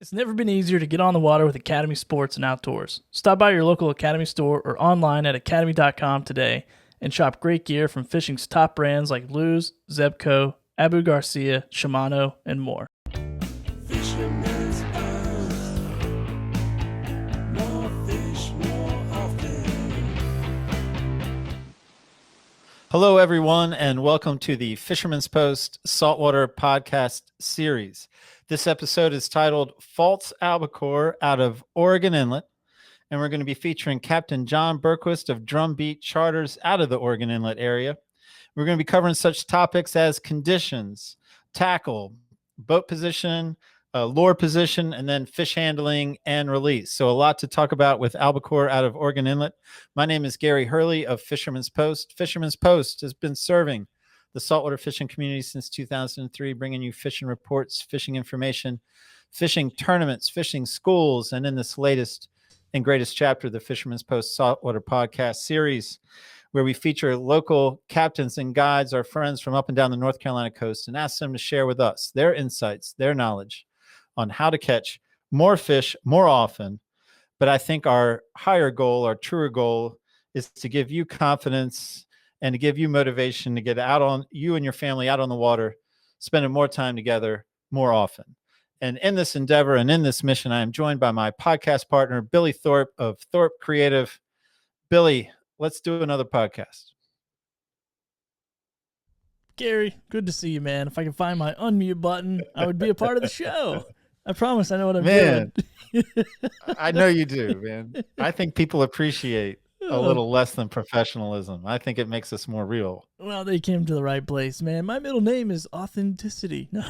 It's never been easier to get on the water with Academy Sports and Outdoors. Stop by your local Academy store or online at academy.com today and shop great gear from fishing's top brands like Luz, Zebco, Abu Garcia, Shimano, and more. Fisherman's Post. More fish, more often. Hello, everyone, and welcome to the Fisherman's Post Saltwater Podcast Series. This episode is titled False Albacore out of Oregon Inlet, and we're going to be featuring Captain John Berquist of Drumbeat Charters out of the Oregon Inlet area. We're going to be covering such topics as conditions, tackle, boat position, lure position, and then fish handling and release. So a lot to talk about with albacore out of Oregon Inlet. My name is Gary Hurley of Fisherman's Post. Fisherman's Post has been serving the saltwater fishing community since 2003, bringing you fishing reports, fishing information, fishing tournaments, fishing schools, and in this latest and greatest chapter, the Fisherman's Post Saltwater Podcast Series, where we feature local captains and guides, our friends from up and down the North Carolina coast, and ask them to share with us their insights, their knowledge on how to catch more fish more often. But I think our higher goal, our truer goal, is to give you confidence and to give you motivation to get out on you and your family out on the water, spending more time together more often. And in this endeavor and in this mission, I am joined by my podcast partner, Billy Thorpe of Thorpe Creative. Billy, let's do another podcast. Gary, good to see you, man. If I can find my unmute button, I would be a part of the show. I promise I know what I'm doing. I know you do, man. I think people appreciate a little less than professionalism. I think it makes us more real. Well, they came to the right place, man. My middle name is Authenticity. No.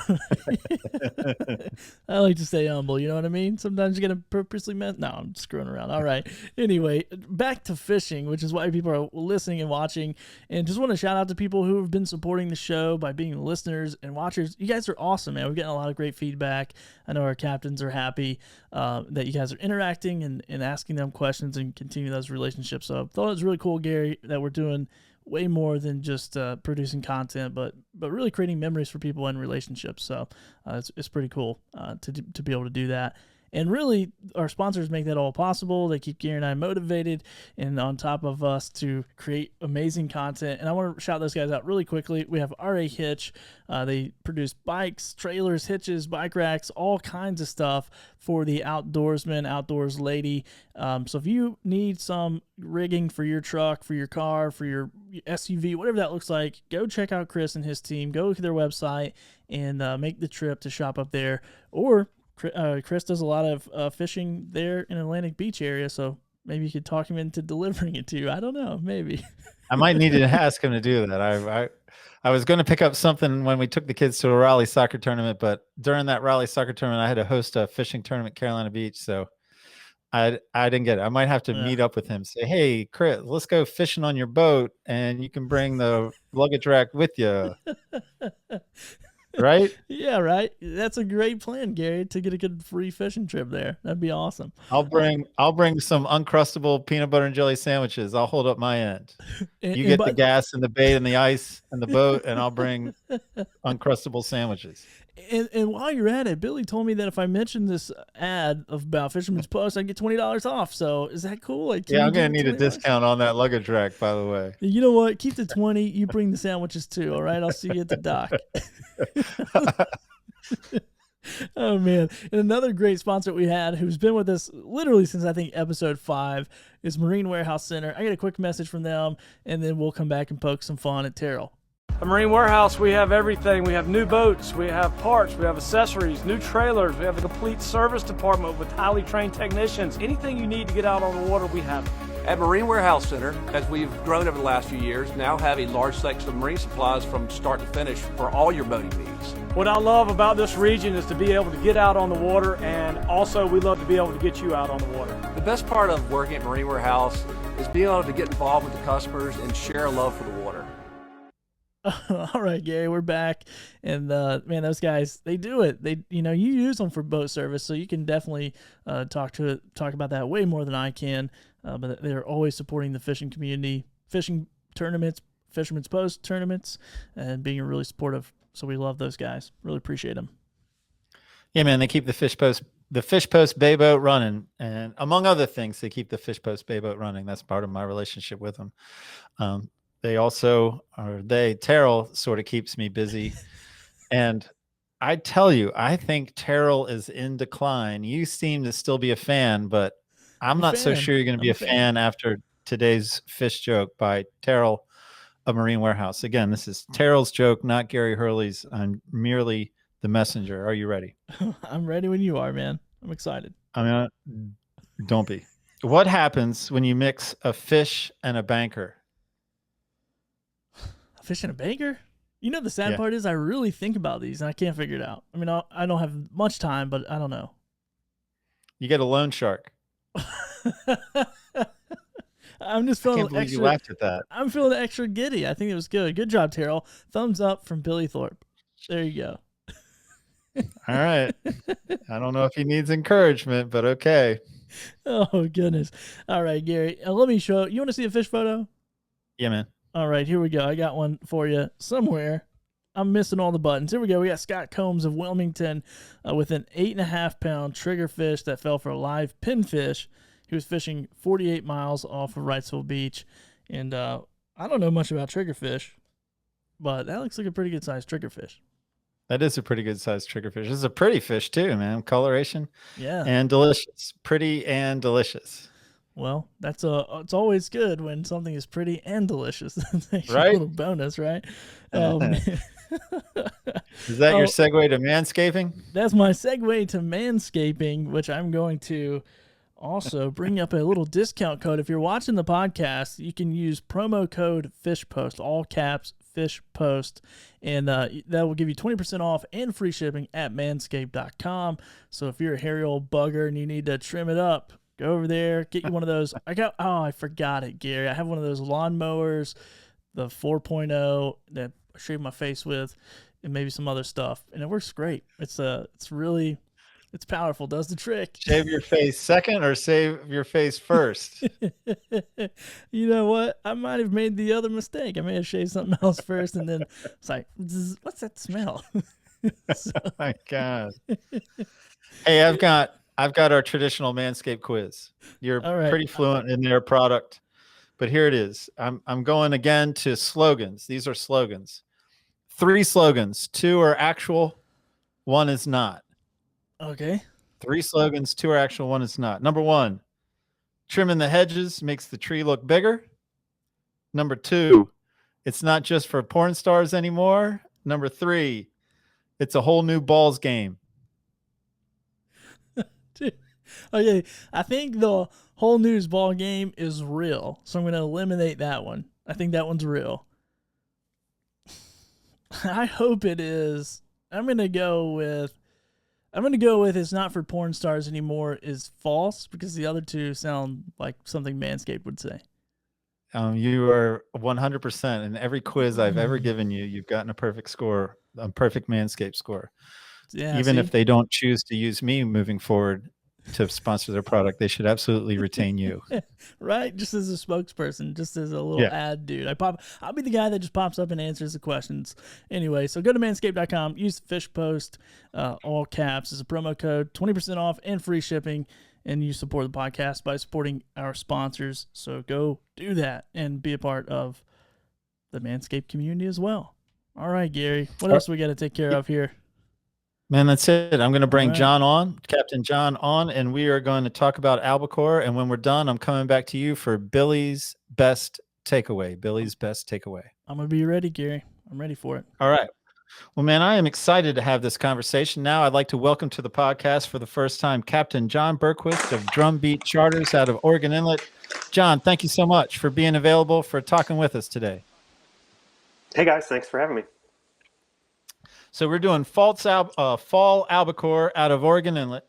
I like to stay humble, you know what I mean? Sometimes you got to purposely mess. No, I'm screwing around. All right. Anyway, back to fishing, which is why people are listening and watching. And just want to shout out to people who have been supporting the show by being listeners and watchers. You guys are awesome, man. We're getting a lot of great feedback. I know our captains are happy that you guys are interacting and asking them questions and continue those relationships. So I thought it was really cool, Gary, that we're doing way more than just producing content, but really creating memories for people and relationships. So it's pretty cool to be able to do that. And really, our sponsors make that all possible. They keep Gary and I motivated and on top of us to create amazing content. And I want to shout those guys out really quickly. We have RA Hitch. They produce bikes, trailers, hitches, bike racks, all kinds of stuff for the outdoorsman, outdoors lady. So if you need some rigging for your truck, for your car, for your SUV, whatever that looks like, go check out Chris and his team. Go to their website and make the trip to shop up there. Or Chris does a lot of fishing there in Atlantic Beach area, so maybe you could talk him into delivering it to you. I don't know, maybe. I might need to ask him to do that. I was going to pick up something when we took the kids to a Raleigh soccer tournament, but during that Raleigh soccer tournament, I had to host a fishing tournament at Carolina Beach, so I didn't get it. I might have to meet up with him. Say, hey, Chris, let's go fishing on your boat, and you can bring the luggage rack with you. Right? Yeah, right. That's a great plan, Gary, to get a good free fishing trip there. That'd be awesome. I'll bring some Uncrustable peanut butter and jelly sandwiches. I'll hold up my end. You get the gas and the bait and the ice and the boat, and I'll bring Uncrustable sandwiches. And while you're at it, Billy told me that if I mention this ad about Fisherman's Post, I get $20 off. So is that cool? Like, yeah, I'm gonna need a discount on that luggage rack, by the way. You know what? Keep the 20. You bring the sandwiches too. All right, I'll see you at the dock. Oh man! And another great sponsor we had, who's been with us literally since I think episode 5, is Marine Warehouse Center. I get a quick message from them, and then we'll come back and poke some fun at Terrell. At Marine Warehouse, we have everything. We have new boats, we have parts, we have accessories, new trailers, we have a complete service department with highly trained technicians. Anything you need to get out on the water, we have it. At Marine Warehouse Center, as we've grown over the last few years, now have a large section of marine supplies from start to finish for all your boating needs. What I love about this region is to be able to get out on the water, and also we love to be able to get you out on the water. The best part of working at Marine Warehouse is being able to get involved with the customers and share a love for the water. All right, Gary, we're back, and man, those guys, they do it. They, you use them for boat service, so you can definitely talk about that way more than I can. But they're always supporting the fishing community, fishing tournaments, Fisherman's Post tournaments, and being really supportive. So we love those guys. Really appreciate them. Yeah, man, they keep the Fish Post the Fish Post Bay Boat running, and among other things, they keep the Fish Post Bay Boat running. That's part of my relationship with them. Terrell sort of keeps me busy. And I tell you, I think Terrell is in decline. You seem to still be a fan, but I'm not so sure you're going to be a fan after today's fish joke by Terrell of Marine Warehouse. Again, this is Terrell's joke, not Gary Hurley's. I'm merely the messenger. Are you ready? I'm ready when you are, man. I'm excited. Don't be. What happens when you mix a fish and a banker? A fish and a banker? You know, the sad part is I really think about these and I can't figure it out. I mean, I don't have much time, but I don't know. You get a loan shark. I'm just feeling I can't believe extra. You laughed at that. I'm feeling extra giddy. I think it was good. Good job, Terrell. Thumbs up from Billy Thorpe. There you go. All right. I don't know if he needs encouragement, but okay. Oh, goodness. All right, Gary. Let me show. You want to see a fish photo? Yeah, man. All right, here we go. I got one for you somewhere. I'm missing all the buttons. Here we go. We got Scott Combs of Wilmington with an 8.5-pound triggerfish that fell for a live pinfish. He was fishing 48 miles off of Wrightsville Beach. And I don't know much about triggerfish, but that looks like a pretty good-sized triggerfish. That is a pretty good-sized triggerfish. This is a pretty fish, too, man. Coloration. Yeah. And delicious. Pretty and delicious. Well, it's always good when something is pretty and delicious. That's right? A little bonus, right? Is that your segue to manscaping? That's my segue to manscaping, which I'm going to also bring up a little discount code. If you're watching the podcast, you can use promo code FISHPOST, all caps, FISHPOST, and that will give you 20% off and free shipping at manscaped.com. So if you're a hairy old bugger and you need to trim it up, go over there, get you one of those. I forgot it, Gary. I have one of those lawnmowers, the 4.0 that I shave my face with, and maybe some other stuff, and it works great. It's powerful, does the trick. Shave your face second or save your face first? You know what? I might have made the other mistake. I may have shaved something else first, and then it's like, what's that smell? Oh my God. Hey, I've got our traditional Manscaped quiz. You're pretty fluent in their product, but here it is. I'm going again to slogans. These are slogans. 3 slogans. 2 are actual. 1 is not. Okay. 3 slogans. 2 are actual. 1 is not. Number 1, trimming the hedges makes the tree look bigger. Number 2, it's not just for porn stars anymore. Number 3, it's a whole new balls game. Okay, I think the whole news ball game is real, so I'm going to eliminate that one. I think that one's real. I hope it is. I'm going to go with it's not for porn stars anymore is false, because the other 2 sound like something Manscaped would say. You are 100%. In every quiz I've ever given you, you've gotten a perfect score, a perfect Manscaped score. Yeah, even if they don't choose to use me moving forward to sponsor their product, they should absolutely retain you. Right? Just as a spokesperson, just as a little ad dude. I'll be the guy that just pops up and answers the questions. Anyway, so go to manscaped.com, use FishPost, all caps as a promo code, 20% off and free shipping, and you support the podcast by supporting our sponsors. So go do that and be a part of the Manscaped community as well. All right, Gary, what else we got to take care of here? Man, that's it. I'm going to bring John on, Captain John on, and we are going to talk about albacore. And when we're done, I'm coming back to you for Billy's best takeaway. Billy's best takeaway. I'm going to be ready, Gary. I'm ready for it. All right. Well, man, I am excited to have this conversation. Now I'd like to welcome to the podcast for the first time, Captain John Berquist of Drumbeat Charters out of Oregon Inlet. John, thank you so much for being available, for talking with us today. Hey, guys. Thanks for having me. So we're doing Fall Albacore out of Oregon Inlet.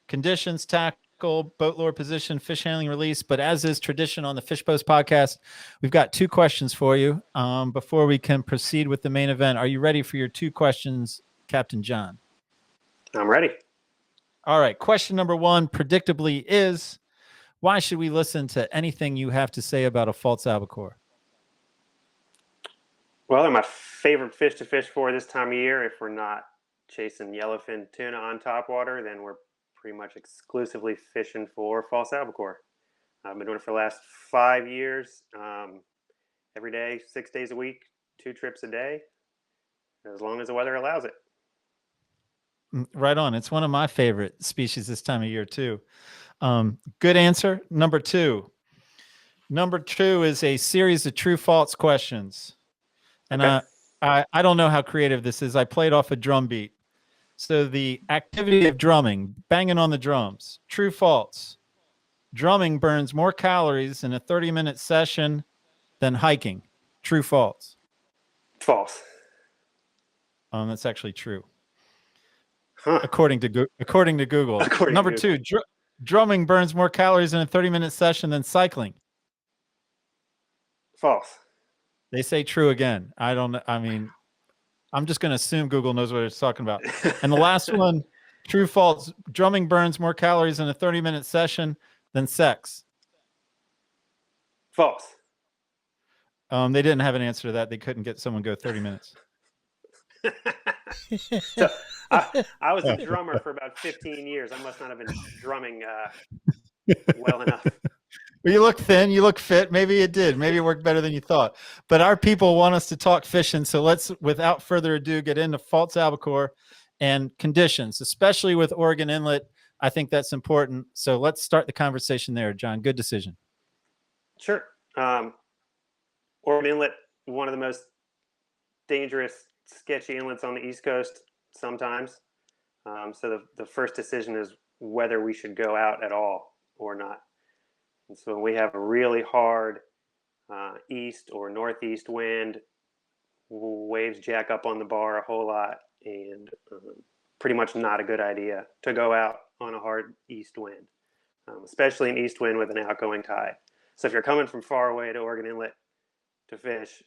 Conditions, tackle, boat lure position, fish handling, release. But as is tradition on the Fish Post podcast, we've got 2 questions for you before we can proceed with the main event. Are you ready for your 2 questions, Captain John? I'm ready. All right. Question number 1, predictably, is why should we listen to anything you have to say about a false albacore? Well, they're my favorite fish to fish for this time of year. If we're not chasing yellowfin tuna on top water, then we're pretty much exclusively fishing for false albacore. I've been doing it for the last 5 years, every day, 6 days a week, 2 trips a day, as long as the weather allows it. Right on. It's one of my favorite species this time of year too. Good answer. Number two. Number two is a series of true false questions. And Okay. I don't know how creative this is. I played off a drum beat. So the activity of drumming, banging on the drums, true false. Drumming burns more calories in a 30-minute session than hiking. True false. False. That's actually true. Huh. According to Google. According to Number Google. two, drumming burns more calories in a 30-minute session than cycling. False. They say true again. I don't know. I mean, I'm just going to assume Google knows what it's talking about. And the last one, true false, drumming burns more calories in a 30-minute session than sex. False. They didn't have an answer to that. They couldn't get someone go 30 minutes. So I was a drummer for about 15 years. I must not have been drumming well enough. Well, you look thin, you look fit. Maybe it did. Maybe it worked better than you thought. But our people want us to talk fishing. So let's, without further ado, get into false albacore and conditions, especially with Oregon Inlet. I think that's important. So let's start the conversation there, John. Good decision. Sure. Oregon Inlet, one of the most dangerous, sketchy inlets on the East Coast sometimes. So the first decision is whether we should go out at all or not. And so we have a really hard east or northeast wind, waves jack up on the bar a whole lot, and pretty much not a good idea to go out on a hard east wind, especially an east wind with an outgoing tide. So if you're coming from far away to Oregon Inlet to fish,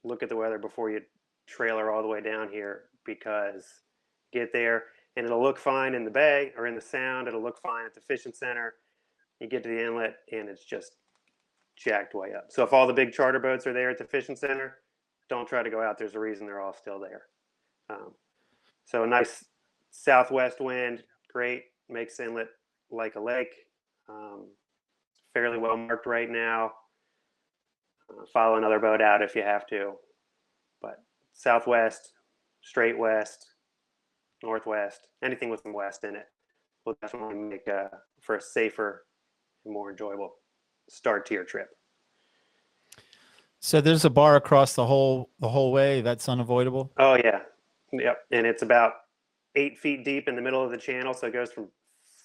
look at the weather before you trailer all the way down here, because get there and it'll look fine in the bay or in the sound. It'll look fine at the fishing center. You get to the inlet and it's just jacked way up. So if all the big charter boats are there at the fishing center, don't try to go out. There's a reason they're all still there. So a nice southwest wind, great, makes the inlet like a lake. Fairly well marked right now. Follow another boat out if you have to. But southwest, straight west, northwest, anything with some west in it will definitely make for a safer and more enjoyable start to your trip. So there's a bar across the whole way. That's unavoidable. Oh yeah, yep. And it's about 8 feet deep in the middle of the channel, so it goes from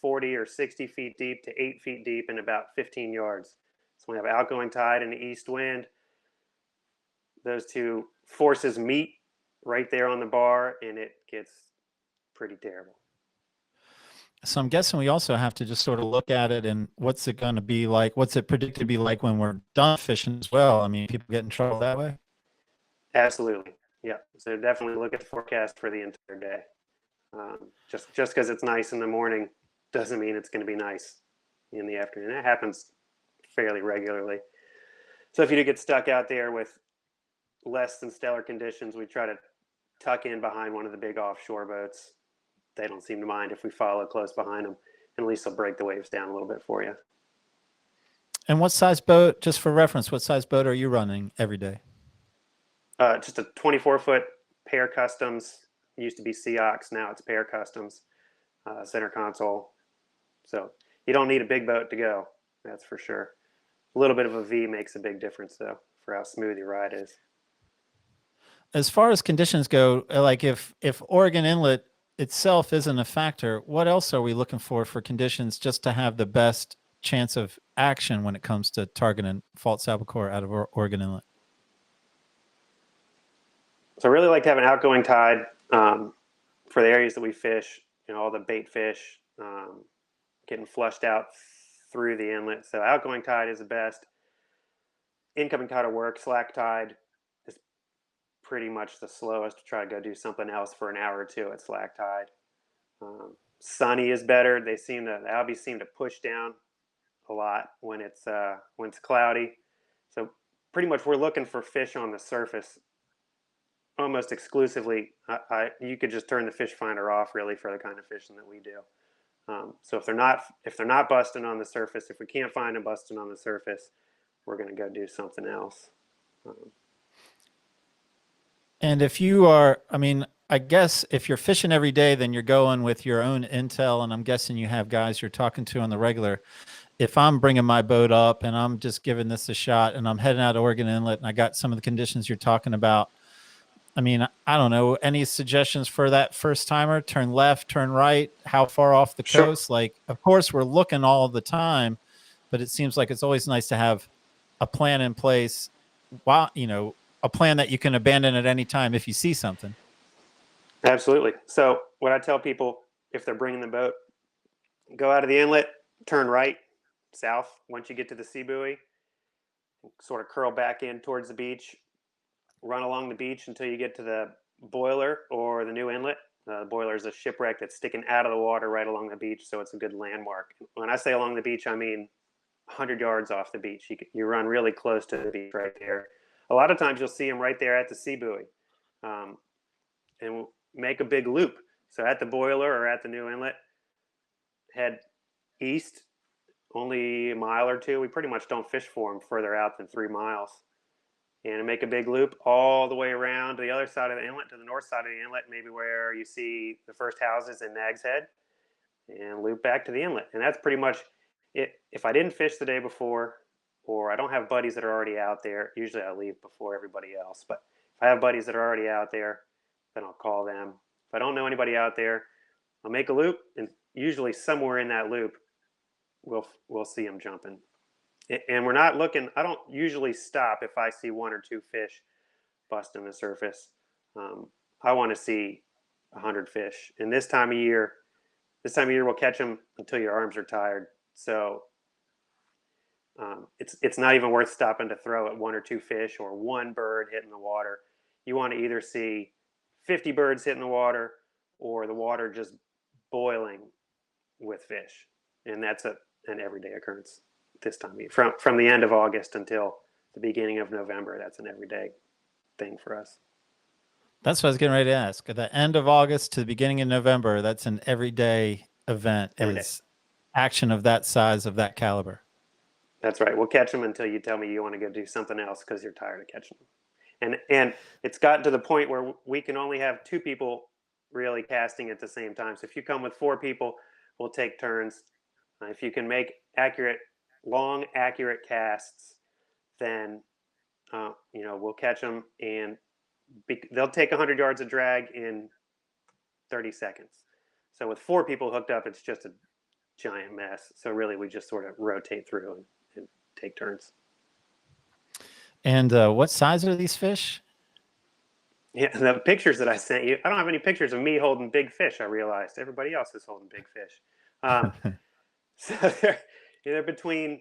40 or 60 feet deep to 8 feet deep in about 15 yards. So we have outgoing tide and the east wind. Those two forces meet right there on the bar, and it gets pretty terrible. So I'm guessing we also have to just sort of look at it and what's it going to be like? What's it predicted to be like when we're done fishing as well? I mean, people get in trouble that way. Absolutely. Yeah. So definitely look at the forecast for the entire day. Just because it's nice in the morning doesn't mean it's going to be nice in the afternoon. That happens fairly regularly. So if you do get stuck out there with less than stellar conditions, we try to tuck in behind one of the big offshore boats. They don't seem to mind if we follow close behind them, and at least they'll break the waves down a little bit for you. And what size boat, just for reference, what size boat are you running every day? Just a 24-foot Pair Customs. Used to be Seox, now it's Pair Customs, center console. So you don't need a big boat to go, that's for sure. A little bit of a V makes a big difference, though, for how smooth your ride is. As far as conditions go, like if Oregon Inlet itself isn't a factor, what else are we looking for conditions just to have the best chance of action when it comes to targeting false albacore out of Oregon Inlet? So I really like to have an outgoing tide for the areas that we fish, all the bait fish getting flushed out through the inlet. So outgoing tide is the best. Incoming tide will work. Slack tide is pretty much the slowest to try to go do something else for an hour or two at slack tide. Sunny is better. The albies seem to push down a lot when it's cloudy. So pretty much we're looking for fish on the surface almost exclusively. You could just turn the fish finder off really for the kind of fishing that we do. So if they're not busting on the surface, if we can't find them busting on the surface, we're going to go do something else. And if you are, I mean, I guess if you're fishing every day, then you're going with your own intel. And I'm guessing you have guys you're talking to on the regular. If I'm bringing my boat up and I'm just giving this a shot and I'm heading out to Oregon Inlet and I got some of the conditions you're talking about, I mean, I don't know, any suggestions for that first timer? Turn left, turn right, how far off the Sure. coast? Like, of course, we're looking all the time, but it seems like it's always nice to have a plan in place, while, you know, a plan that you can abandon at any time if you see something. Absolutely. So what I tell people, if they're bringing the boat, go out of the inlet, turn right, south. Once you get to the sea buoy, sort of curl back in towards the beach, run along the beach until you get to the boiler or the new inlet. The boiler is a shipwreck that's sticking out of the water right along the beach, so it's a good landmark. When I say along the beach, I mean 100 yards off the beach. You run really close to the beach right there. A lot of times you'll see them right there at the sea buoy, and we'll make a big loop. So at the boiler or at the new inlet, head east only a mile or two. We pretty much don't fish for them further out than 3 miles. And make a big loop all the way around to the other side of the inlet, to the north side of the inlet, maybe where you see the first houses in Nag's Head, and loop back to the inlet. And that's pretty much it. If I didn't fish the day before, or I don't have buddies that are already out there, usually I leave before everybody else. But if I have buddies that are already out there, then I'll call them. If I don't know anybody out there, I'll make a loop, and usually somewhere in that loop, we'll see them jumping. And we're not looking. I don't usually stop if I see 1 or 2 fish busting the surface. I want to see 100 fish. And this time of year we'll catch them until your arms are tired. So it's not even worth stopping to throw at 1 or 2 fish or 1 bird hitting the water. You want to either see 50 birds hitting the water or the water just boiling with fish. And that's an everyday occurrence this time of year. From the end of August until the beginning of November, that's an everyday thing for us. That's what I was getting ready to ask. At the end of August to the beginning of November, that's an everyday event. Action of that size, of that caliber. That's right. We'll catch them until you tell me you want to go do something else because you're tired of catching them. And it's gotten to the point where we can only have 2 people really casting at the same time. So if you come with 4 people, we'll take turns. If you can make long, accurate casts, then we'll catch them, and they'll take 100 yards of drag in 30 seconds. So with 4 people hooked up, it's just a giant mess. So really, we just sort of rotate through and take turns. And what size are these fish? Yeah, the pictures that I sent you, I don't have any pictures of me holding big fish. I realized everybody else is holding big fish. So they're between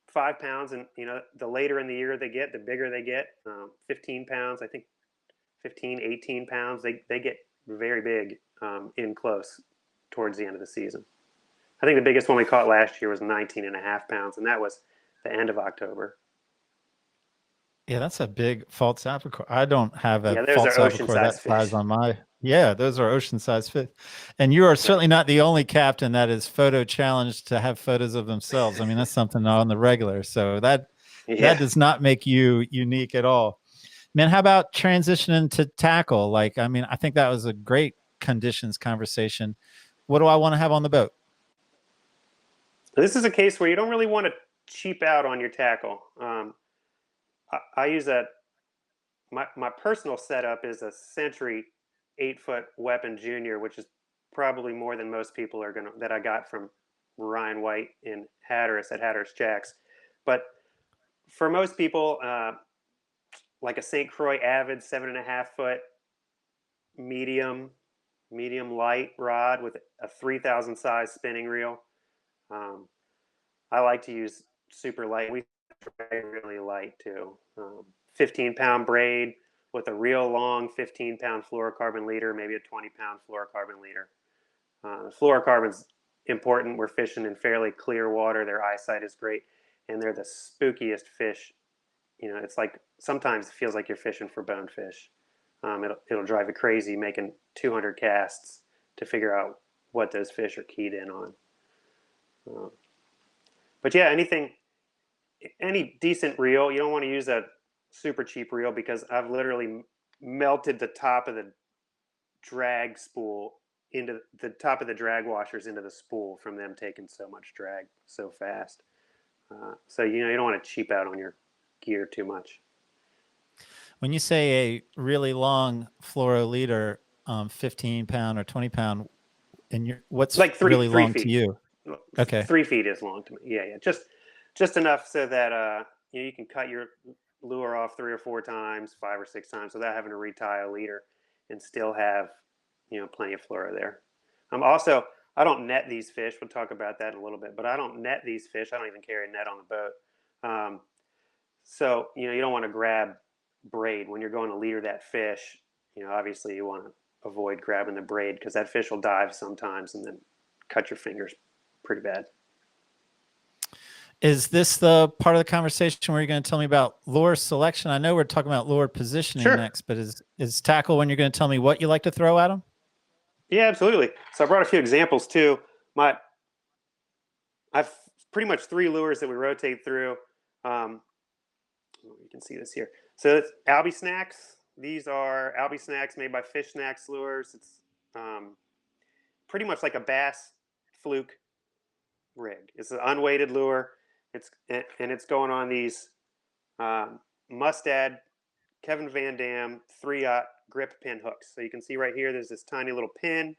5 pounds, and the later in the year they get, the bigger they get. 15 pounds, I think 15, 18 pounds. They get very big in close towards the end of the season. I think the biggest one we caught last year was 19 and a half pounds, and that was the end of October. Yeah, that's a big false albacore. I don't have a those false are albacore that ocean-sized size fish. on my. Yeah, those are ocean-sized fish. And you are certainly not the only captain that is photo challenged to have photos of themselves. I mean, that's something on the regular. So that does not make you unique at all. Man, how about transitioning to tackle? Like, I mean, I think that was a great conditions conversation. What do I want to have on the boat? This is a case where you don't really want to cheap out on your tackle. I use my personal setup is a Century 8-foot Weapon Junior, which is probably more than most people that I got from Ryan White in Hatteras at Hatteras Jacks. But for most people, like a St. Croix Avid 7.5-foot medium light rod with a 3,000 size spinning reel. I like to use super light. We try really light too. 15-pound braid with a real long 15-pound fluorocarbon leader, maybe a 20-pound fluorocarbon leader. Fluorocarbon's important. We're fishing in fairly clear water. Their eyesight is great, and they're the spookiest fish. It's like sometimes it feels like you're fishing for bonefish. It'll drive you crazy making 200 casts to figure out what those fish are keyed in on. But yeah, any decent reel, you don't want to use a super cheap reel because I've literally melted the top of the drag spool into the top of the drag washers into the spool from them taking so much drag so fast. So you don't want to cheap out on your gear too much. When you say a really long fluoro leader, 15-pound or 20-pound, and what's Like three really long feet. to you? Okay. 3 feet is long to me. Yeah. Just enough so that you can cut your lure off 3 or 4 times, 5 or 6 times without having to retie a leader and still have plenty of fluoro there. Also, I don't net these fish. We'll talk about that in a little bit, but I don't net these fish. I don't even carry a net on the boat. So you don't want to grab braid when you're going to leader that fish. Obviously you want to avoid grabbing the braid because that fish will dive sometimes and then cut your fingers pretty bad. Is this the part of the conversation where you're going to tell me about lure selection? I know we're talking about lure positioning next, but is tackle when you're going to tell me what you like to throw at them? Yeah, absolutely. So I brought a few examples too. I've pretty much 3 lures that we rotate through. You can see this here. So it's Albie Snacks. These are Albie Snacks made by Fish Snacks Lures. It's pretty much like a bass fluke rig. It's an unweighted lure. It's going on these Mustad Kevin Van Dam 3/0 grip pin hooks. So you can see right here, there's this tiny little pin,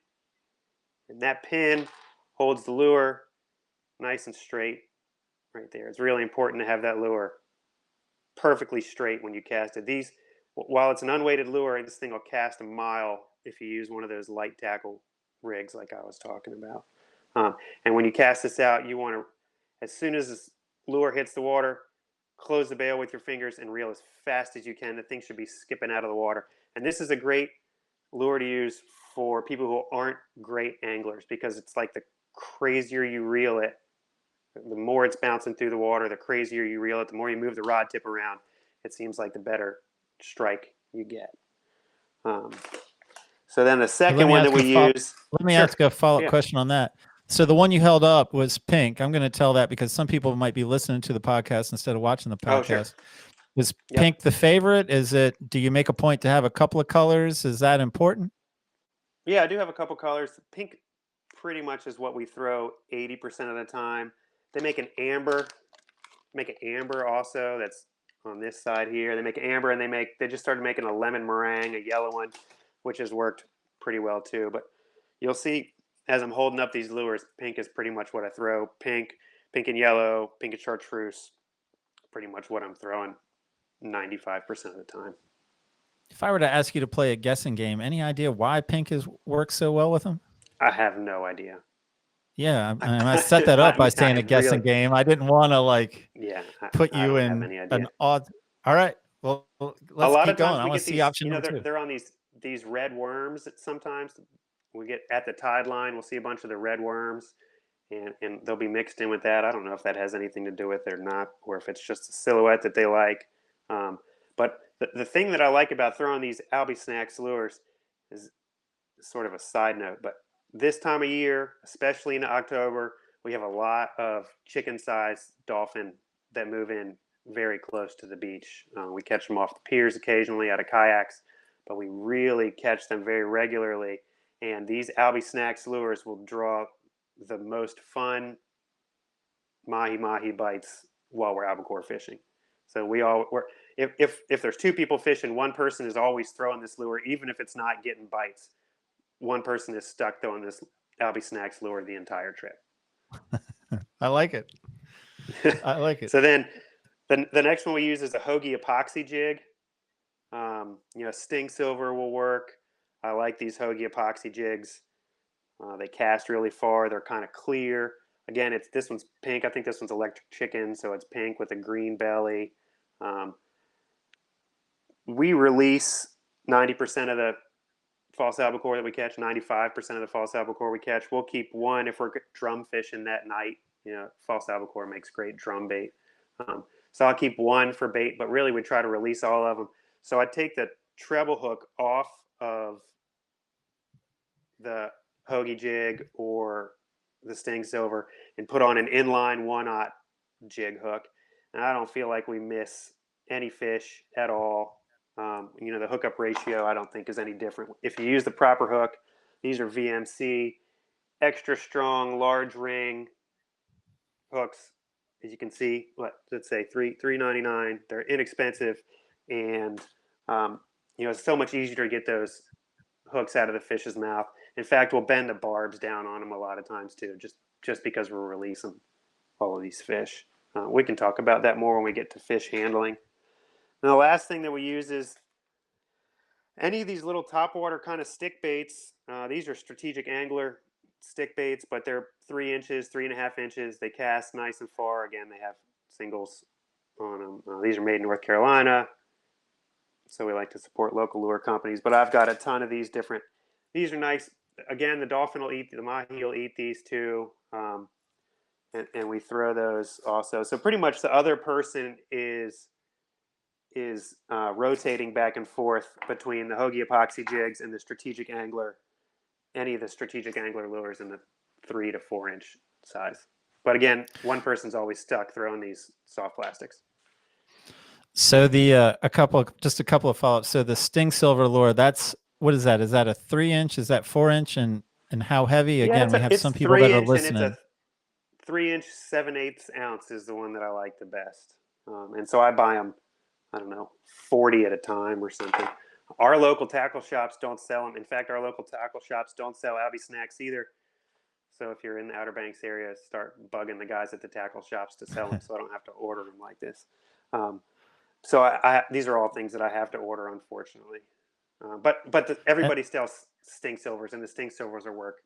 and that pin holds the lure nice and straight right there. It's really important to have that lure perfectly straight when you cast it. While it's an unweighted lure, this thing will cast a mile if you use one of those light tackle rigs like I was talking about. And when you cast this out, you want to, as soon as this lure hits the water, close the bail with your fingers and reel as fast as you can. The thing should be skipping out of the water. And this is a great lure to use for people who aren't great anglers because it's like the crazier you reel it, the more it's bouncing through the water, the crazier you reel it, the more you move the rod tip around, it seems like the better strike you get. So then the second one that we use. Let me ask a follow-up question on that. So the one you held up was pink. I'm going to tell that because some people might be listening to the podcast instead of watching the podcast. Oh, sure. Is pink the favorite? Do you make a point to have a couple of colors? Is that important? Yeah, I do have a couple colors. Pink pretty much is what we throw 80% of the time. They make an amber also. That's on this side here. They make amber, and they just started making a lemon meringue, a yellow one, which has worked pretty well too. But you'll see as I'm holding up these lures, pink is pretty much what I throw. Pink and yellow, pink and chartreuse, pretty much what I'm throwing 95% of the time. If I were to ask you to play a guessing game, any idea why pink works so well with them? I have no idea. Yeah, I set that up by saying a guessing game. I didn't want to put you in an odd. All right, well, let's keep going. I want to see option number 2. They're on these red worms. Sometimes we get at the tide line. We'll see a bunch of the red worms, and they'll be mixed in with that. I don't know if that has anything to do with it or not, or if it's just a silhouette that they like. But the thing that I like about throwing these Albie Snacks lures is sort of a side note, but this time of year, especially in October, we have a lot of chicken-sized dolphin that move in very close to the beach. We catch them off the piers occasionally out of kayaks, but we really catch them very regularly. And these Albie Snacks lures will draw the most fun mahi-mahi bites while we're albacore fishing. So if there's 2 people fishing, one person is always throwing this lure, even if it's not getting bites. One person is stuck throwing this Albie Snacks lure the entire trip. I like it. I like it. So then the next one we use is a Hoagie epoxy jig. Sting silver will work. I like these Hoagie epoxy jigs. They cast really far. They're kind of clear. Again, this one's pink. I think this one's electric chicken, so it's pink with a green belly. We release 90% of the false albacore that we catch, 95% of the false albacore we catch. We'll keep one if we're drum fishing that night. False albacore makes great drum bait. So I'll keep one for bait, but really we try to release all of them. So I take the treble hook off of the hoagie jig or the Sting Silver and put on an inline 1/0 jig hook. And I don't feel like we miss any fish at all. The hookup ratio I don't think is any different. If you use the proper hook, these are VMC, extra strong, large ring hooks. As you can see, let's say $3.99. They're inexpensive, and it's so much easier to get those hooks out of the fish's mouth. In fact, we'll bend the barbs down on them a lot of times too, just because we're releasing all of these fish. We can talk about that more when we get to fish handling. And the last thing that we use is any of these little topwater kind of stick baits. These are strategic angler stick baits, but they're 3 inches, 3.5 inches. They cast nice and far. Again, they have singles on them. These are made in North Carolina, so we like to support local lure companies. But I've got a ton of these different. These are nice. Again, the dolphin will eat, the mahi will eat these too, and we throw those also. So pretty much the other person is rotating back and forth between the hoagie epoxy jigs and the strategic angler, any of the strategic angler lures in the 3 to 4 inch size. But again, one person's always stuck throwing these soft plastics. So a couple of follow-ups. So the Sting Silver lure, what is that? Is that a 3 inch? Is that 4 inch? And how heavy? Again, we have some people that are listening. And it's a 3 inch 7/8 ounce is the one that I like the best. And so I buy them, I don't know, 40 at a time or something. Our local tackle shops don't sell them. In fact, our local tackle shops don't sell Albie snacks either. So if you're in the Outer Banks area, start bugging the guys at the tackle shops to sell them so I don't have to order them like this. So these are all things that I have to order, unfortunately. But everybody sells Sting Silvers, and the Sting Silvers will work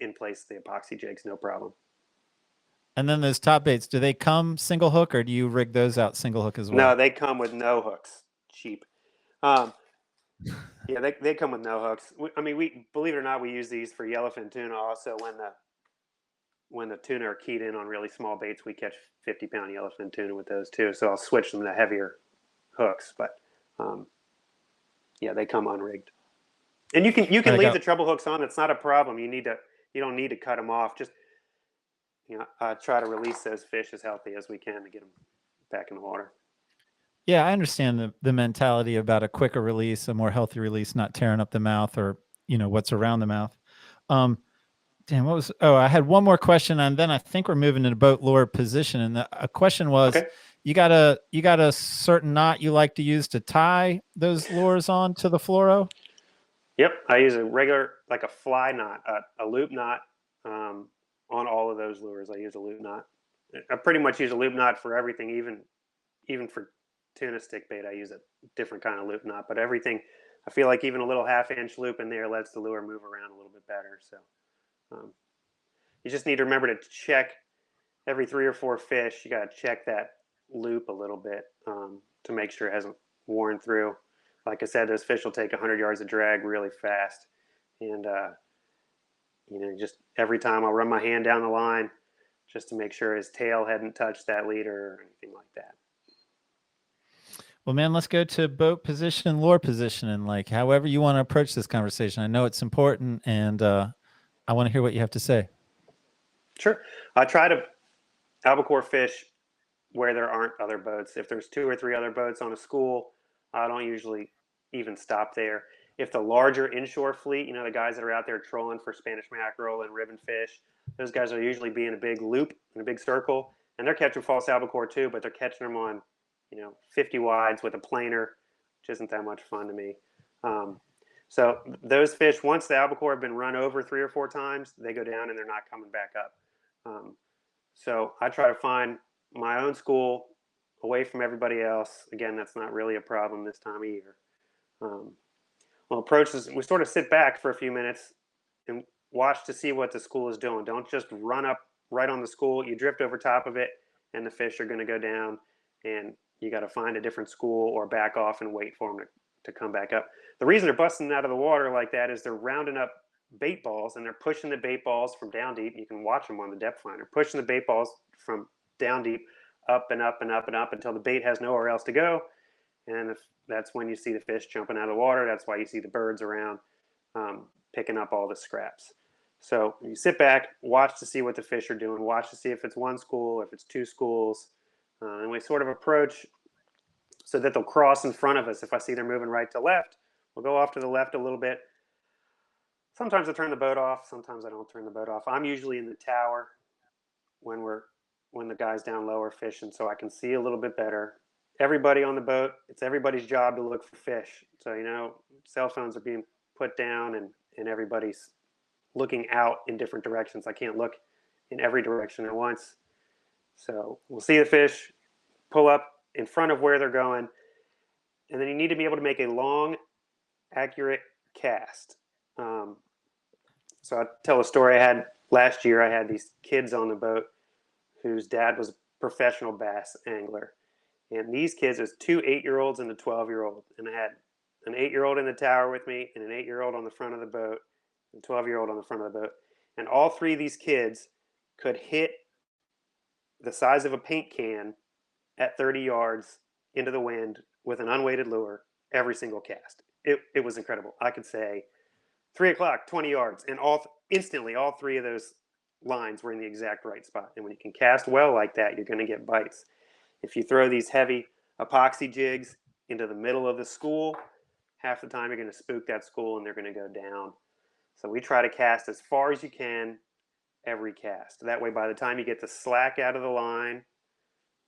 in place of the epoxy jigs, no problem. And then those top baits, do they come single hook, or do you rig those out single hook as well? No, they come with no hooks. Cheap. Yeah, they come with no hooks. We believe it or not, we use these for yellowfin tuna also. When the tuna are keyed in on really small baits, we catch 50-pound yellowfin tuna with those too. So I'll switch them to heavier hooks, but yeah, they come unrigged. And you can leave the treble hooks on. It's not a problem. You don't need to cut them off. Just try to release those fish as healthy as we can to get them back in the water. Yeah, I understand the mentality about a quicker release, a more healthy release, not tearing up the mouth or what's around the mouth. I had one more question, and then I think we're moving into boat lure position. And a question was, okay, you got a certain knot you like to use to tie those lures on to the fluoro? Yep, I use a regular, like a fly knot, a loop knot on all of those lures. I use a loop knot. I pretty much use a loop knot for everything, even for tuna stick bait. I use a different kind of loop knot, but everything, I feel like even a little 1/2 inch loop in there lets the lure move around a little bit better. So you just need to remember to check every 3 or 4 fish. You got to check that loop a little bit to make sure it hasn't worn through. Like I said, those fish will take 100 yards of drag really fast. And, just every time I'll run my hand down the line just to make sure his tail hadn't touched that leader or anything like that. Well, man, let's go to boat position and lure position, and however you want to approach this conversation. I know it's important, and I want to hear what you have to say. Sure. I try to albacore fish where there aren't other boats. If there's 2 or 3 other boats on a school, I don't usually even stop there. If the larger inshore fleet, the guys that are out there trolling for Spanish mackerel and ribbon fish, those guys are usually being a big loop in a big circle, and they're catching false albacore too, but they're catching them on 50 wides with a planer, which isn't that much fun to me. So those fish, once the albacore have been run over 3 or 4 times, they go down and they're not coming back up. So I try to find my own school away from everybody else. Again, that's not really a problem this time of year. Well, approach is, we sort of sit back for a few minutes and watch to see what the school is doing. Don't just run up right on the school. You drift over top of it and the fish are going to go down, and you got to find a different school or back off and wait for them to come back up. The reason they're busting out of the water like that is they're rounding up bait balls, and they're pushing the bait balls from down deep. You can watch them on the depth finder, pushing the bait balls from down deep up and up and up and up until the bait has nowhere else to go. And that's when you see the fish jumping out of the water. That's why you see the birds around picking up all the scraps. So you sit back, watch to see what the fish are doing, watch to see if it's one school, if it's two schools, and we sort of approach so that they'll cross in front of us. If I see they're moving right to left, we'll go off to the left a little bit. Sometimes I turn the boat off, sometimes I don't turn the boat off. I'm usually in the tower when the guys down low are fishing, so I can see a little bit better. Everybody on the boat, it's everybody's job to look for fish. So, cell phones are being put down and everybody's looking out in different directions. I can't look in every direction at once. So we'll see the fish, pull up in front of where they're going, and then you need to be able to make a long, accurate cast. So I'll tell a story I had last year. I had these kids on the boat whose dad was a professional bass angler. And these kids, there's 2 8-year-olds and a 12-year-old. And I had an 8-year-old in the tower with me and an 8-year-old on the front of the boat, and a 12-year-old on the front of the boat. And all 3 of these kids could hit the size of a paint can at 30 yards into the wind with an unweighted lure every single cast. It was incredible. I could say 3 o'clock, 20 yards, and instantly all 3 of those lines were in the exact right spot. And when you can cast well like that, you're going to get bites. If you throw these heavy epoxy jigs into the middle of the school, half the time you're going to spook that school and they're going to go down. So we try to cast as far as you can every cast. That way, by the time you get the slack out of the line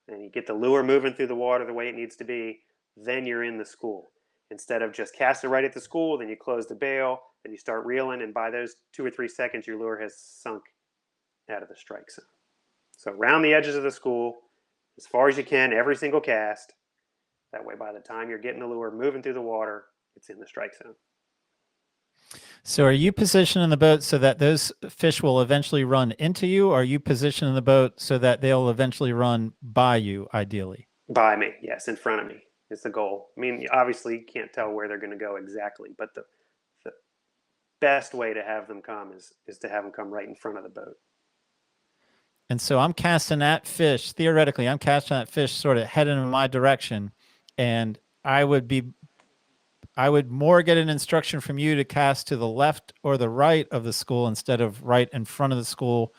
and you get the lure moving through the water the way it needs to be, then you're in the school. Instead of just casting right at the school, then you close the bail, then you start reeling, and by those 2 or 3 seconds, your lure has sunk out of the strike zone. So round the edges of the school, as far as you can, every single cast. That way, by the time you're getting the lure moving through the water, it's in the strike zone. So are you positioning the boat so that those fish will eventually run into you, or are you positioning the boat so that they'll eventually run by you, ideally? By me, yes, in front of me is the goal. I mean, obviously, you can't tell where they're going to go exactly, but the best way to have them come is to have them come right in front of the boat. And so I'm casting that fish, theoretically, I'm casting that fish sort of heading in my direction, and I would more get an instruction from you to cast to the left or the right of the school instead of right in front of the school,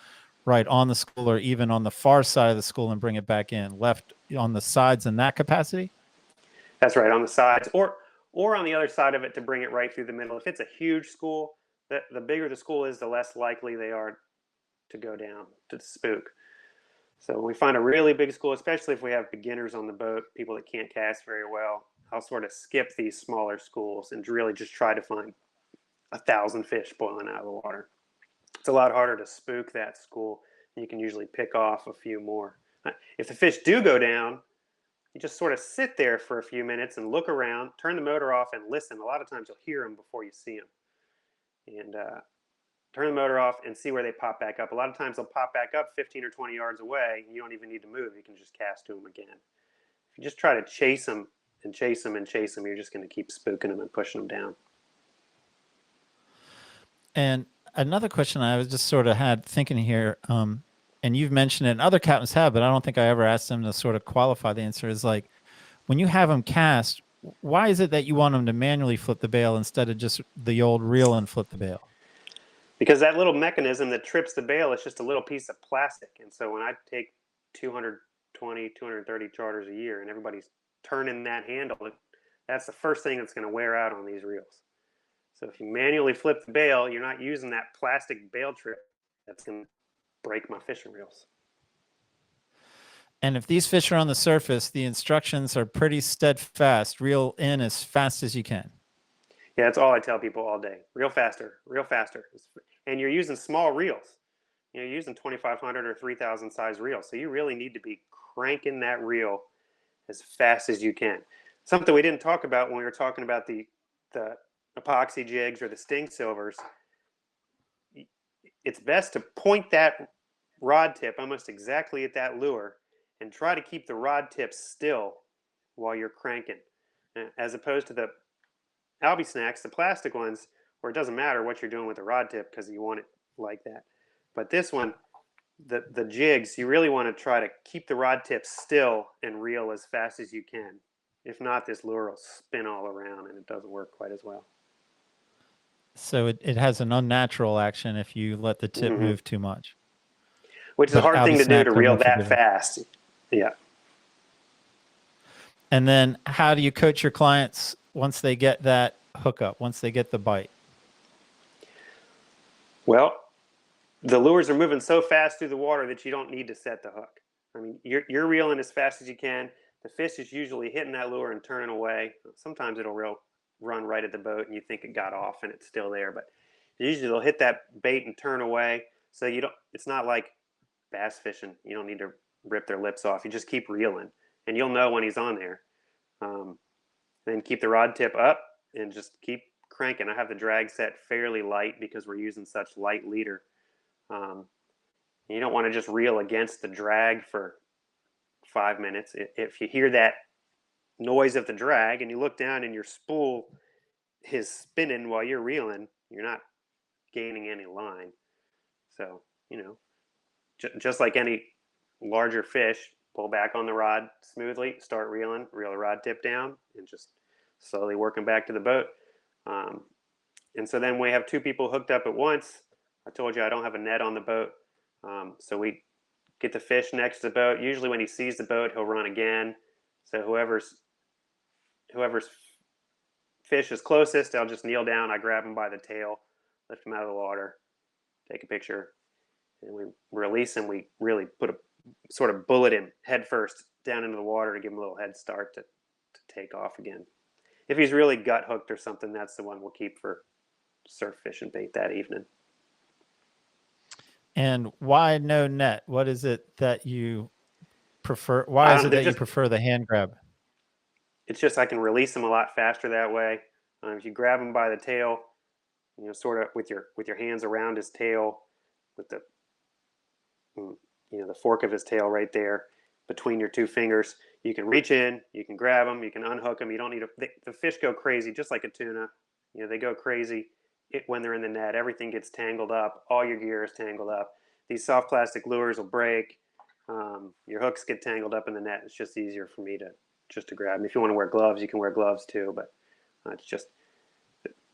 right on the school, or even on the far side of the school and bring it back in. Left on the sides in that capacity? That's right, on the sides, or on the other side of it to bring it right through the middle. If it's a huge school, the bigger the school is, the less likely they are to go down, to spook. So when we find a really big school, especially if we have beginners on the boat, people that can't cast very well, I'll sort of skip these smaller schools and really just try to find 1,000 fish boiling out of the water. It's a lot harder to spook that school. You can usually pick off a few more. If the fish do go down, you just sort of sit there for a few minutes and look around, turn the motor off and listen. A lot of times you'll hear them before you see them. And turn the motor off and see where they pop back up. A lot of times they'll pop back up 15 or 20 yards away. And you don't even need to move. You can just cast to them again. If you just try to chase them and chase them and chase them, you're just going to keep spooking them and pushing them down. And another question I was just sort of had thinking here, and you've mentioned it, and other captains have, but I don't think I ever asked them to sort of qualify the answer, is like, when you have them cast, why is it that you want them to manually flip the bail instead of just the old reel and flip the bail? Because that little mechanism that trips the bail is just a little piece of plastic. And so when I take 220, 230 charters a year and everybody's turning that handle, that's the first thing that's going to wear out on these reels. So if you manually flip the bail, you're not using that plastic bail trip that's going to break my fishing reels. And if these fish are on the surface, the instructions are pretty steadfast. Reel in as fast as you can. Yeah, that's all I tell people all day. Reel faster, reel faster. And you're using small reels. You're using 2,500 or 3,000 size reels. So you really need to be cranking that reel as fast as you can. Something we didn't talk about when we were talking about the epoxy jigs or the sting silvers. It's best to point that rod tip almost exactly at that lure and try to keep the rod tip still while you're cranking, as opposed to the Albi snacks, the plastic ones, where it doesn't matter what you're doing with the rod tip because you want it like that. But this one, the jigs, you really want to try to keep the rod tip still and reel as fast as you can. If not, this lure will spin all around and it doesn't work quite as well. So it has an unnatural action if you let the tip Mhm. move too much. Which is a But hard Audi thing to do snack to are reel more that forgiving. fast. Yeah. And then how do you coach your clients once they get that hookup, once they get the bite? Well, the lures are moving so fast through the water that you don't need to set the hook. I mean, you're reeling as fast as you can. The fish is usually hitting that lure and turning away. Sometimes it'll run right at the boat and you think it got off and it's still there, but usually they'll hit that bait and turn away. So you don't. It's not like bass fishing. You don't need to rip their lips off. You just keep reeling, and you'll know when he's on there. Then keep the rod tip up and just keep cranking. I have the drag set fairly light because we're using such light leader. Um, you don't want to just reel against the drag for 5 minutes. If you hear that noise of the drag and you look down and your spool is spinning while you're reeling, you're not gaining any line. So, just like any larger fish, pull back on the rod smoothly, start reeling, reel the rod tip down, and just slowly working back to the boat. Um, and so then we have two people hooked up at once. I told you I don't have a net on the boat. So we get the fish next to the boat. Usually when he sees the boat, he'll run again. So whoever's fish is closest, I'll just kneel down. I grab him by the tail, lift him out of the water, take a picture, and we release him. We really put a sort of bullet him head first down into the water to give him a little head start to take off again. If he's really gut hooked or something, that's the one we'll keep for surf fishing bait that evening. And why no net? What is it that you prefer? Why is it that you prefer the hand grab? It's just I can release them a lot faster that way. If you grab him by the tail, sort of with your hands around his tail, with the the fork of his tail right there between your two fingers, you can reach in, you can grab them, you can unhook them. You don't need the fish go crazy just like a tuna. They go crazy when they're in the net. Everything gets tangled up. All your gear is tangled up. These soft plastic lures will break. Your hooks get tangled up in the net. It's just easier for me to grab them. If you want to wear gloves, you can wear gloves too. But it's just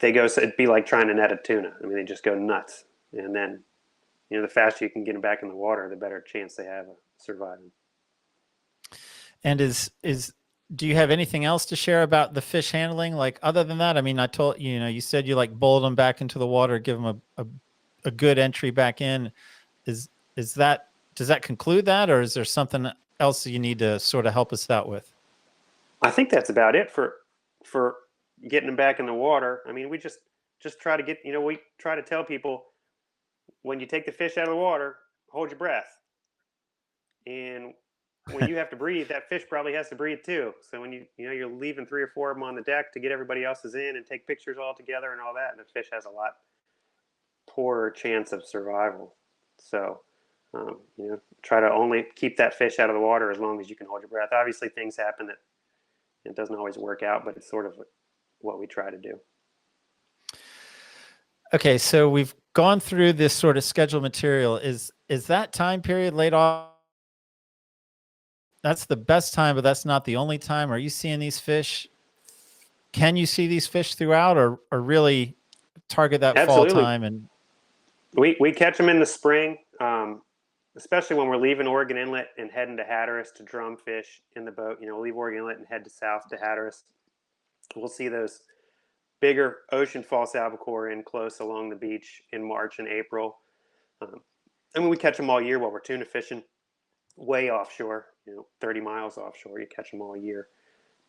it'd be like trying to net a tuna. I mean, they just go nuts. And then, the faster you can get them back in the water, the better chance they have of surviving. And do you have anything else to share about the fish handling? Like other than that, I mean, I told you said you like bolt them back into the water, give them a good entry back in. Does that conclude that, or is there something else that you need to sort of help us out with? I think that's about it for getting them back in the water. I mean, we just try to get, we try to tell people when you take the fish out of the water, hold your breath. And when you have to breathe, that fish probably has to breathe too. So when you're leaving 3 or 4 of them on the deck to get everybody else's in and take pictures all together and all that, and the fish has a lot poorer chance of survival. So, try to only keep that fish out of the water as long as you can hold your breath. Obviously, things happen that it doesn't always work out, but it's sort of what we try to do. Okay, so we've gone through this sort of scheduled material. Is that time period laid off? That's the best time, but that's not the only time. Are you seeing these fish? Can you see these fish throughout, or really target that Absolutely. fall time? And we catch them in the spring, especially when we're leaving Oregon Inlet and heading to Hatteras to drum fish in the boat. We'll leave Oregon Inlet and head to south to Hatteras. We'll see those bigger ocean false albacore in close along the beach in March and April. We catch them all year while we're tuna fishing way offshore, 30 miles offshore. You catch them all year.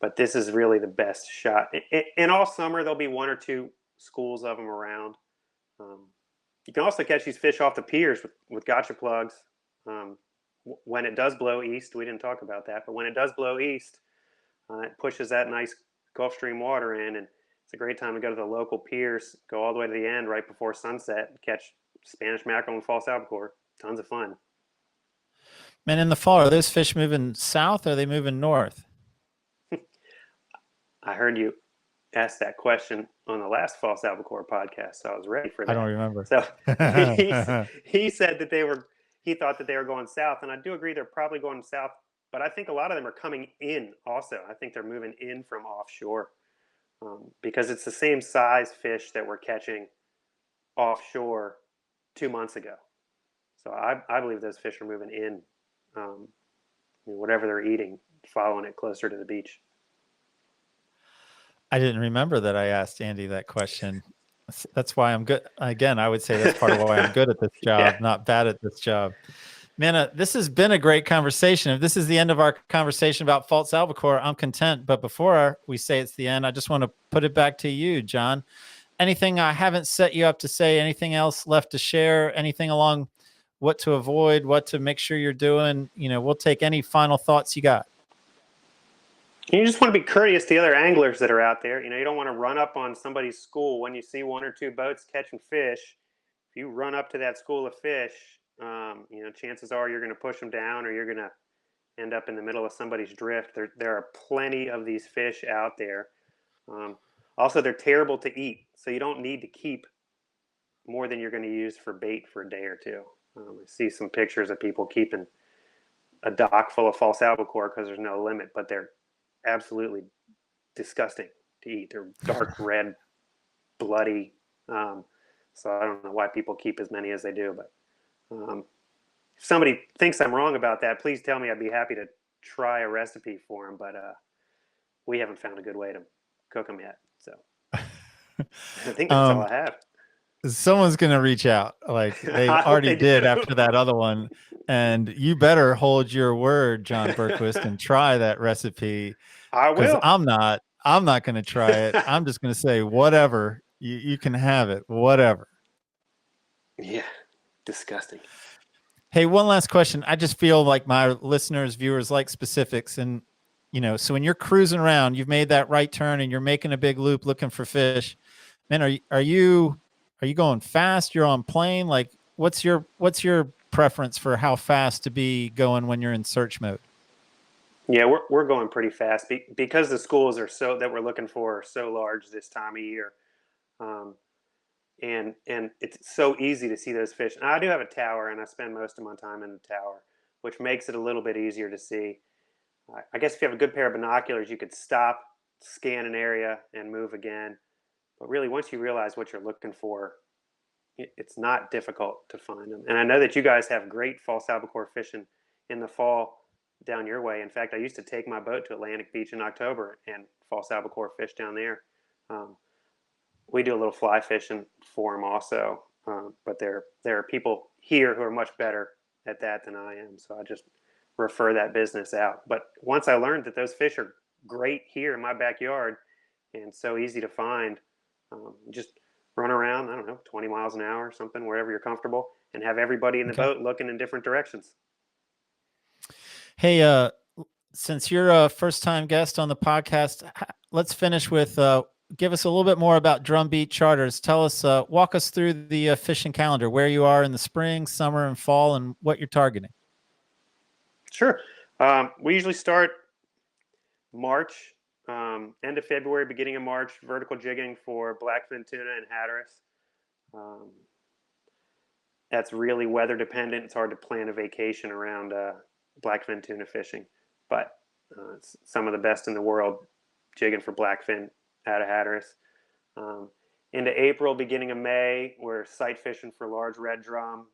But this is really the best shot. In all summer, there'll be 1 or 2 schools of them around. You can also catch these fish off the piers with gotcha plugs. When it does blow east, we didn't talk about that, but when it does blow east, it pushes that nice Gulf Stream water in, and it's a great time to go to the local piers, go all the way to the end right before sunset, and catch Spanish mackerel and false albacore. Tons of fun. man, in the fall, are those fish moving south or are they moving north? I heard you ask that question on the last false albacore podcast, so I was ready for that. I don't remember. So he said that he thought that they were going south, and I do agree they're probably going south, but I think a lot of them are coming in also. I think they're moving in from offshore because it's the same size fish that we're catching offshore 2 months ago. So I believe those fish are moving in, whatever they're eating, following it closer to the beach. I didn't remember that I asked Andy that question. That's why I'm good. Again, I would say that's part of why I'm good at this job, Yeah. not bad at this job. Man, this has been a great conversation. If this is the end of our conversation about false albacore, I'm content. But before we say it's the end, I just want to put it back to you, John. Anything I haven't set you up to say, anything else left to share, anything along what to avoid, what to make sure you're doing? We'll take any final thoughts you got. You just want to be courteous to the other anglers that are out there. You don't want to run up on somebody's school when you see one or two boats catching fish. If you run up to that school of fish, chances are you're going to push them down, or you're going to end up in the middle of somebody's drift. There are plenty of these fish out there. Also, they're terrible to eat, so you don't need to keep more than you're going to use for bait for a day or two. I see some pictures of people keeping a dock full of false albacore because there's no limit, but they're absolutely disgusting to eat. They're dark red, bloody. So I don't know why people keep as many as they do, but if somebody thinks I'm wrong about that, please tell me. I'd be happy to try a recipe for them, but we haven't found a good way to cook them yet. So I think that's all I have. Someone's going to reach out like they already did after that other one. And you better hold your word, John Berquist, and try that recipe. I will. Because I'm not going to try it. I'm just going to say, whatever, you can have it, whatever. Yeah. Disgusting. Hey, one last question. I just feel like my listeners, viewers like specifics. And, so when you're cruising around, you've made that right turn and you're making a big loop looking for fish. Man, are you going fast? You're on plane? Like, what's your preference for how fast to be going when you're in search mode? Yeah, we're going pretty fast because the schools are that we're looking for are so large this time of year. And it's so easy to see those fish. And I do have a tower, and I spend most of my time in the tower, which makes it a little bit easier to see. I guess if you have a good pair of binoculars, you could stop, scan an area, and move again. But really, once you realize what you're looking for, it's not difficult to find them. And I know that you guys have great false albacore fishing in the fall down your way. In fact, I used to take my boat to Atlantic Beach in October and false albacore fish down there. We do a little fly fishing for them also, but there are people here who are much better at that than I am. So I just refer that business out. But once I learned that those fish are great here in my backyard and so easy to find, just run around, I don't know, 20 miles an hour or something, wherever you're comfortable, and have everybody in the boat looking in different directions. Hey, since you're a first-time guest on the podcast, let's finish with give us a little bit more about Drumbeat Charters. Tell us, walk us through the fishing calendar, where you are in the spring, summer, and fall, and what you're targeting. Sure. We usually start March, end of February, beginning of March, vertical jigging for blackfin tuna and Hatteras. That's really weather dependent. It's hard to plan a vacation around blackfin tuna fishing, but it's some of the best in the world jigging for blackfin out of Hatteras. Into April, beginning of May, we're sight fishing for large red drum.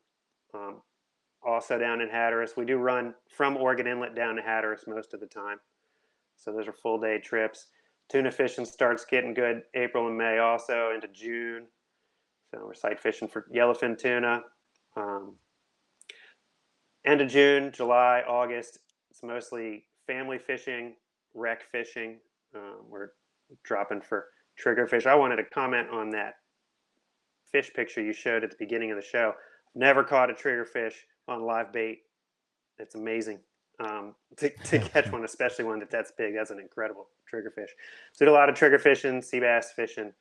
Also down in Hatteras. We do run from Oregon Inlet down to Hatteras most of the time. So those are full day trips. Tuna fishing starts getting good April and May also into June. So we're sight fishing for yellowfin tuna. End of June, July, August, it's mostly family fishing, wreck fishing. We're dropping for triggerfish. I wanted to comment on that fish picture you showed at the beginning of the show. Never caught a triggerfish on live bait. It's amazing to catch one, especially one that's big. That's an incredible triggerfish. So we do a lot of trigger fishing, sea bass fishing,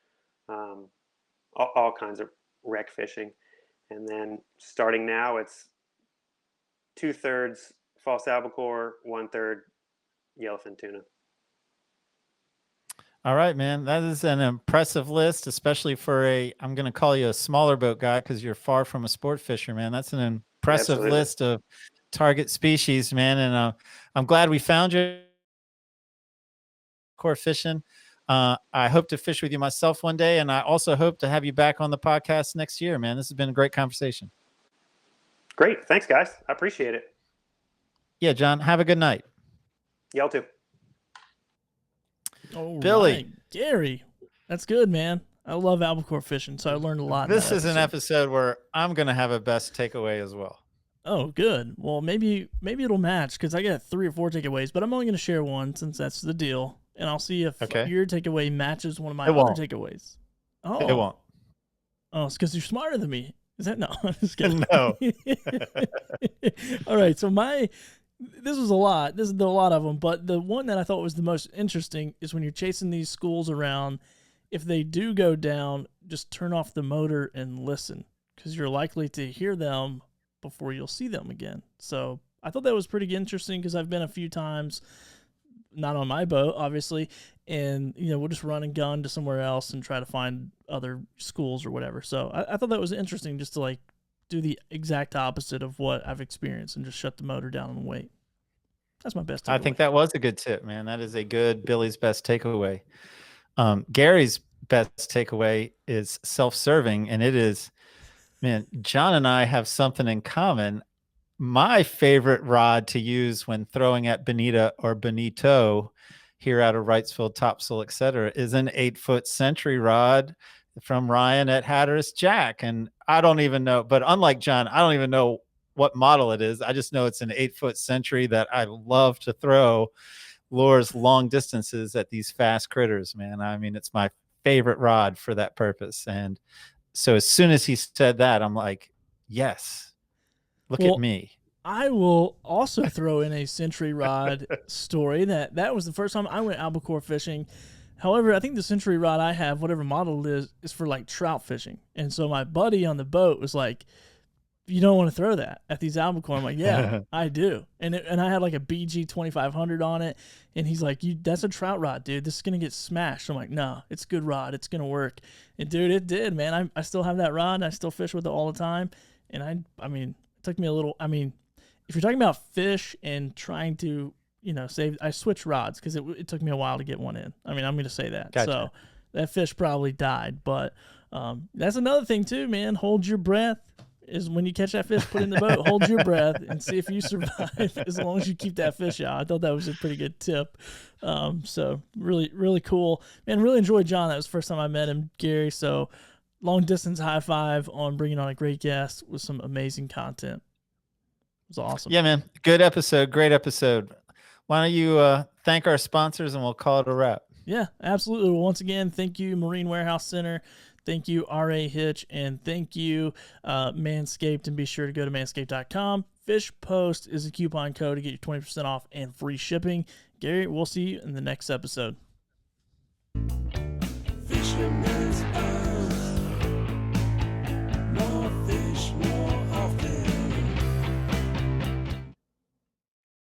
all kinds of wreck fishing. And then starting now, it's 2/3 false albacore, 1/3 yellowfin tuna. All right, man. That is an impressive list, especially for I'm going to call you a smaller boat guy because you're far from a sport fisher, man. That's an impressive list of target species, man. And I'm glad we found you. Core fishing. I hope to fish with you myself one day, and I also hope to have you back on the podcast next year, man. This has been a great conversation. Great. Thanks, guys. I appreciate it. Yeah, John, have a good night. Y'all too. All Billy. right, Gary, that's good, man. I love albacore fishing, so I learned a lot. in This that is an episode where I'm going to have a best takeaway as well. Oh, good. Well, maybe it'll match because I got 3 or 4 takeaways, but I'm only going to share one since that's the deal, and I'll see if your takeaway matches one of my other takeaways. Oh, It won't. Oh, it's because you're smarter than me. Is that no? I'm just kidding. No. All right. So this was a lot. This is a lot of them, but the one that I thought was the most interesting is when you're chasing these schools around. If they do go down, just turn off the motor and listen because you're likely to hear them before you'll see them again. So I thought that was pretty interesting because I've been a few times, not on my boat, obviously, and we'll just run and gun to somewhere else and try to find other schools or whatever. So I thought that was interesting just to do the exact opposite of what I've experienced and just shut the motor down and wait. That's my best takeaway. I think that was a good tip, man. That is a good Billy's best takeaway. Gary's best takeaway is self-serving, and it is, man, John and I have something in common. My favorite rod to use when throwing at bonita or bonito here out of Wrightsville, Topsail, etc., is an 8-foot Century rod from Ryan at Hatteras Jack. And I don't even know, but unlike John, I don't even know what model it is. I just know it's an 8-foot Century that I love to throw lures long distances at these fast critters, man. I mean, it's my favorite rod for that purpose. And so as soon as he said that, I'm like, yes, look at me. I will also throw in a Century rod story. That was the first time I went albacore fishing. However, I think the Century rod I have, whatever model it is for trout fishing. And so my buddy on the boat was like, you don't want to throw that at these albacore. I'm like, yeah, I do. And I had a BG 2500 on it. And he's like, that's a trout rod, dude. This is going to get smashed. I'm like, no, it's a good rod. It's going to work. And dude, it did, man. I still have that rod and I still fish with it all the time. And I mean, it took me a little, if you're talking about fish and trying to, save, I switched rods because it took me a while to get one in. I'm going to say that. Gotcha. So that fish probably died, but that's another thing too, man. Hold your breath. Is when you catch that fish, put it in the boat, hold your breath, and see if you survive as long as you keep that fish out. I thought that was a pretty good tip. So really, really cool. Man, really enjoyed John. That was the first time I met him, Gary. So long distance high five on bringing on a great guest with some amazing content. It was awesome. Yeah, man. Good episode. Great episode. Why don't you thank our sponsors and we'll call it a wrap. Yeah, absolutely. Well, once again, thank you, Marine Warehouse Center. Thank you, R.A. Hitch, and thank you, Manscaped, and be sure to go to manscaped.com. Fish Post is a coupon code to get you 20% off and free shipping. Gary, we'll see you in the next episode. Fisherman